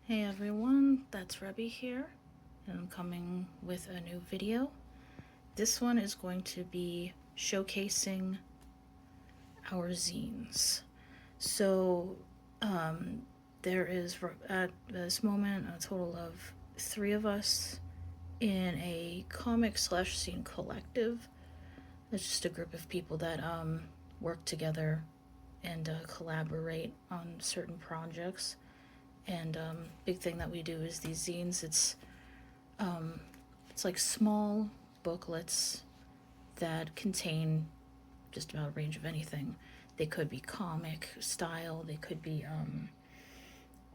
Hey everyone, that's Rebby here, and I'm coming with a new video. This one is going to be showcasing our zines. So, um, there is at this moment a total of 3 of us in a comic slash zine collective. It's just a group of people that work together and collaborate on certain projects. And big thing that we do is these zines. Um, it's like small booklets that contain just about a range of anything. They could be comic style. They could be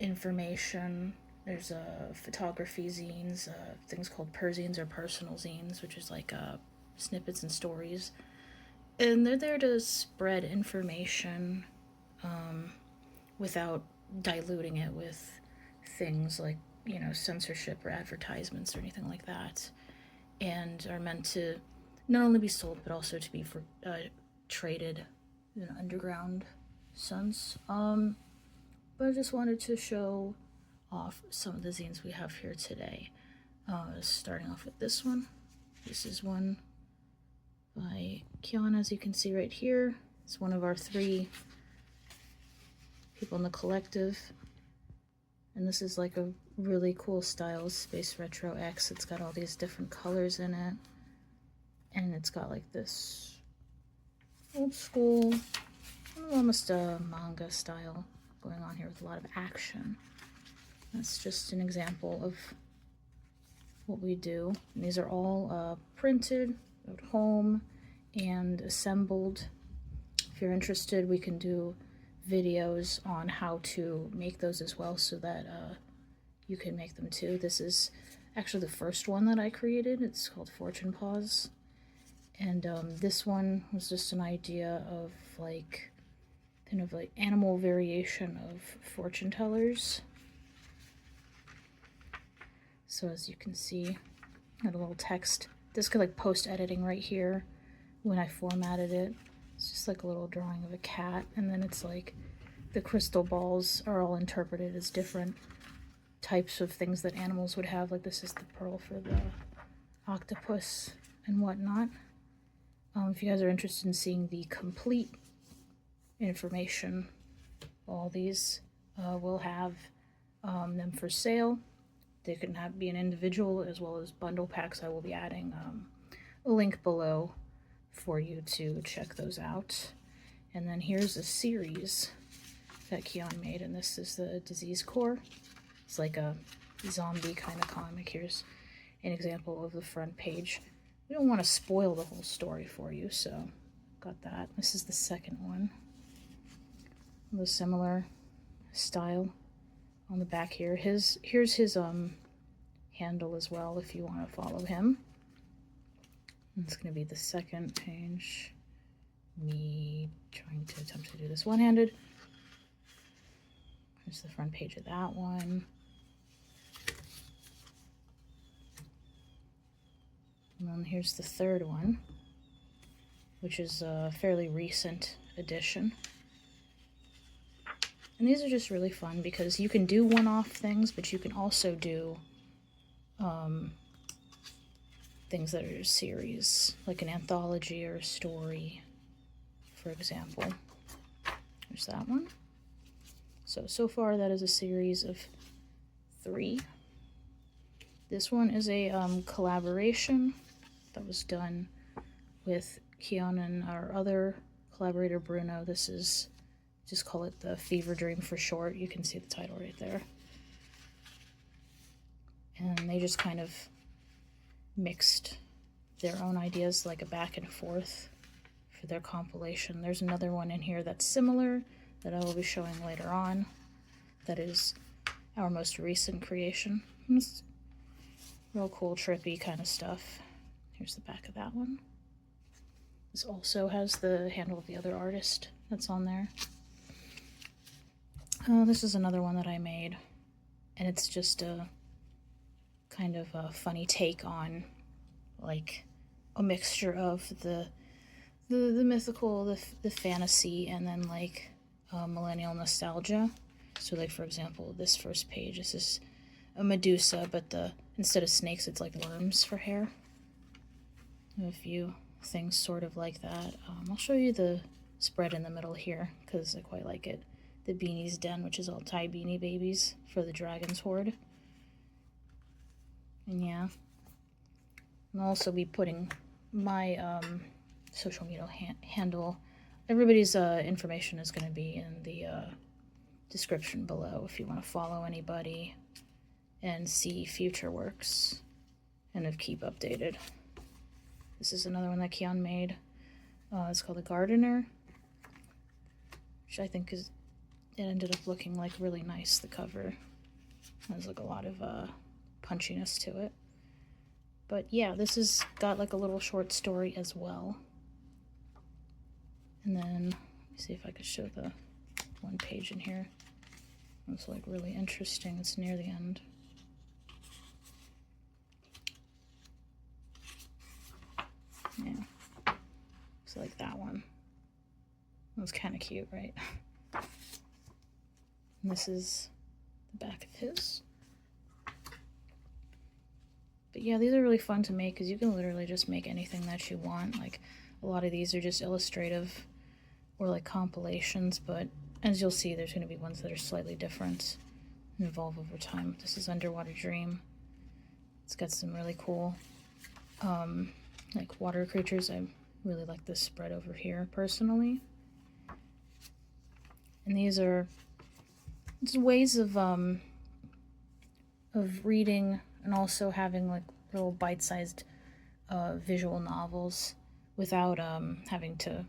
information. There's photography zines, things called perzines or personal zines, which is like snippets and stories. And they're there to spread information without diluting it with things like, censorship or advertisements or anything like that, and are meant to not only be sold but also to be for traded in an underground sense. But I just wanted to show off some of the zines we have here today. Starting off with this one. This is one by Kyon, as you can see right here. It's one of our 3 people in the collective. And this is like a really cool style, Space Retro X. It's got all these different colors in it. And it's got like this old school, almost a manga style going on here with a lot of action. That's just an example of what we do. And these are all printed at home and assembled. If you're interested, we can do videos on how to make those as well, so that you can make them too. This is actually the first one that I created. It's called Fortune Paws, and this one was just an idea of like kind of like animal variation of fortune tellers. So as you can see, got a little text. This could like post editing right here when I formatted it. It's just like a little drawing of a cat, and then it's like the crystal balls are all interpreted as different types of things that animals would have. Like this is the pearl for the octopus and whatnot. If you guys are interested in seeing the complete information, all these will have them for sale. They can be an individual as well as bundle packs. I will be adding a link below for you to check those out. And then here's a series that Kyon made, and this is the Disease Core. It's like a zombie kind of comic. Here's an example of the front page. We don't want to spoil the whole story for you, so got that. This is the second one. The similar style on the back here. Here's his handle as well if you want to follow him. It's going to be the second page. Me trying to attempt to do this one-handed. Here's the front page of that one. And then here's the third one, which is a fairly recent edition. And these are just really fun because you can do one-off things, but you can also do things that are a series, like an anthology or a story, for example. There's that one. So far that is a series of 3. This one is a collaboration that was done with Kyon and our other collaborator, Bruno. This is, just call it the Fever Dream for short. You can see the title right there. And they just kind of mixed their own ideas, like a back and forth for their compilation. There's another one in here that's similar that I will be showing later on. That is our most recent creation. It's real cool, trippy kind of stuff. Here's the back of that one. This also has the handle of the other artist that's on there. This is another one that I made, and it's just a kind of a funny take on like a mixture of the mythical, the fantasy, and then like millennial nostalgia. So like, for example, this first page, this is a Medusa, but instead of snakes, it's like worms for hair. A few things sort of like that. I'll show you the spread in the middle here because I quite like it. The Beanie's Den, which is all Thai beanie babies for the Dragon's Horde. And yeah, I'll also be putting my social media handle. Everybody's information is going to be in the description below if you want to follow anybody and see future works and keep updated. This is another one that Kyon made. It's called The Gardener, which I think it ended up looking like really nice, the cover. There's like a lot of punchiness to it. But yeah, this has got like a little short story as well. And then, let me see if I could show the one page in here. It's like really interesting. It's near the end. Yeah, it's like that one. That was kind of cute, right? And this is the back of his. But yeah, these are really fun to make because you can literally just make anything that you want. Like, a lot of these are just illustrative or like compilations, but as you'll see, there's going to be ones that are slightly different and evolve over time. This is Underwater Dream. It's got some really cool like water creatures. I really like this spread over here personally. And these are just ways of reading and also having like little bite-sized visual novels without having to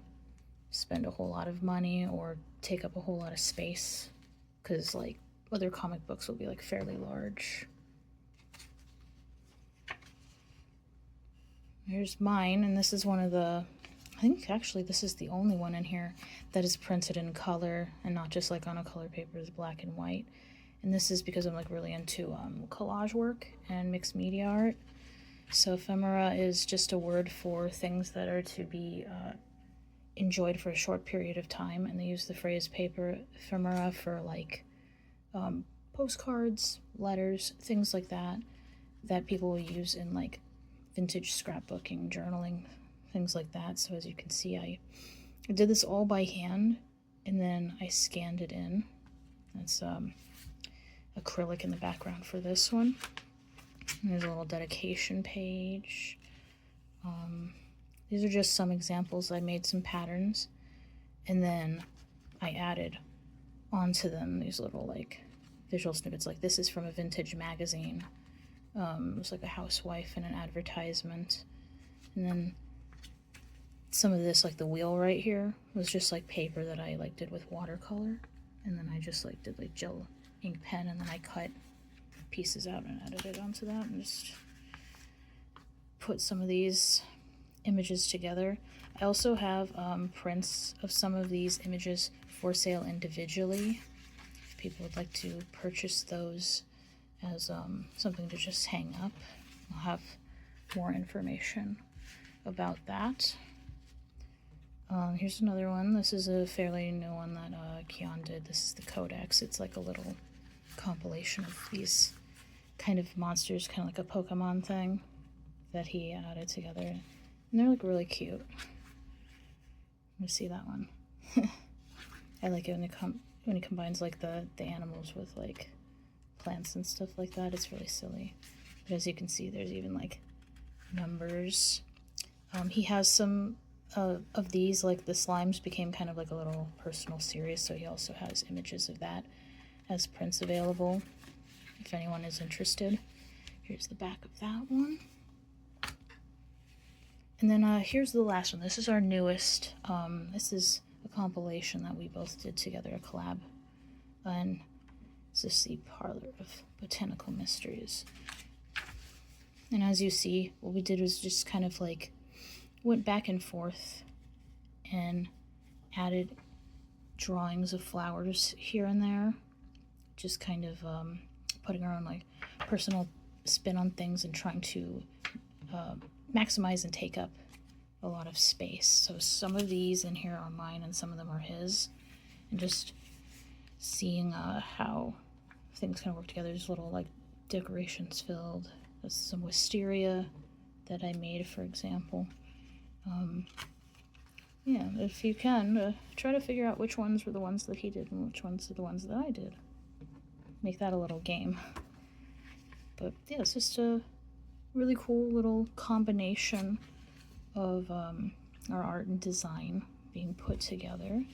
spend a whole lot of money or take up a whole lot of space, because like other comic books will be like fairly large. Here's mine, and this is one of the, I think actually this is the only one in here that is printed in color and not just like on a color paper, it's black and white. And this is because I'm like really into collage work and mixed media art. So ephemera is just a word for things that are to be enjoyed for a short period of time, and they use the phrase paper ephemera for like postcards, letters, things like that, that people will use in like vintage scrapbooking, journaling, things like that. So as you can see, I did this all by hand, and then I scanned it in. That's acrylic in the background for this one. And there's a little dedication page. These are just some examples. I made some patterns, and then I added onto them these little like visual snippets. Like this is from a vintage magazine. It was like a housewife in an advertisement. And then some of this, like the wheel right here, was just like paper that I like did with watercolor. And then I just like did like gel ink pen, and then I cut pieces out and edited onto that and just put some of these images together. I also have prints of some of these images for sale individually if people would like to purchase those as something to just hang up. I'll have more information about that. Here's another one. This is a fairly new one that Kyon did. This is the Codex. It's like a little compilation of these kind of monsters, kind of like a Pokemon thing that he added together. And they're like really cute. Let me see that one. I like it when he combines like the animals with like plants and stuff like that. It's really silly. But as you can see, there's even like numbers. He has some of these, like the slimes became kind of like a little personal series, so he also has images of that as prints available if anyone is interested. Here's the back of that one. And then here's the last one. This is our newest. This is a compilation that we both did together, a collab. And this is the Parlor of Botanical Mysteries. And as you see, what we did was just kind of like went back and forth and added drawings of flowers here and there. Just kind of putting our own like personal spin on things and trying to maximize and take up a lot of space. So some of these in here are mine and some of them are his, and just seeing how things kind of work together. There's little like decorations filled. There's some wisteria that I made, for example. Yeah, if you can, try to figure out which ones were the ones that he did and which ones are the ones that I did. Make that a little game. But yeah, it's just a really cool little combination of our art and design being put together.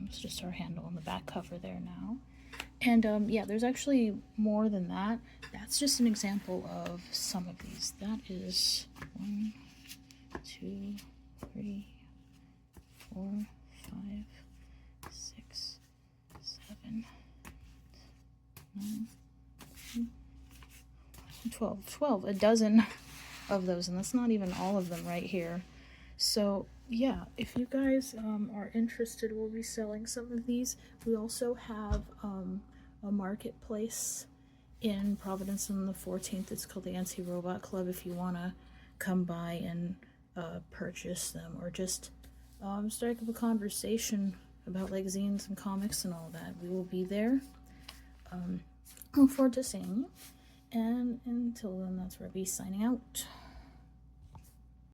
It's just our handle on the back cover there now. And yeah, there's actually more than that. That's just an example of some of these. That is 1, 2, 3, 4, 5, 6, 7, 9, 12, a dozen of those, and that's not even all of them right here. So yeah, if you guys are interested, we'll be selling some of these. We also have a marketplace in Providence on the 14th. It's called the Anti-Robot Club. If you want to come by and purchase them, or just strike up a conversation about like zines and comics and all that, we will be there. Look forward to seeing you. And until then, that's where I'll be signing out.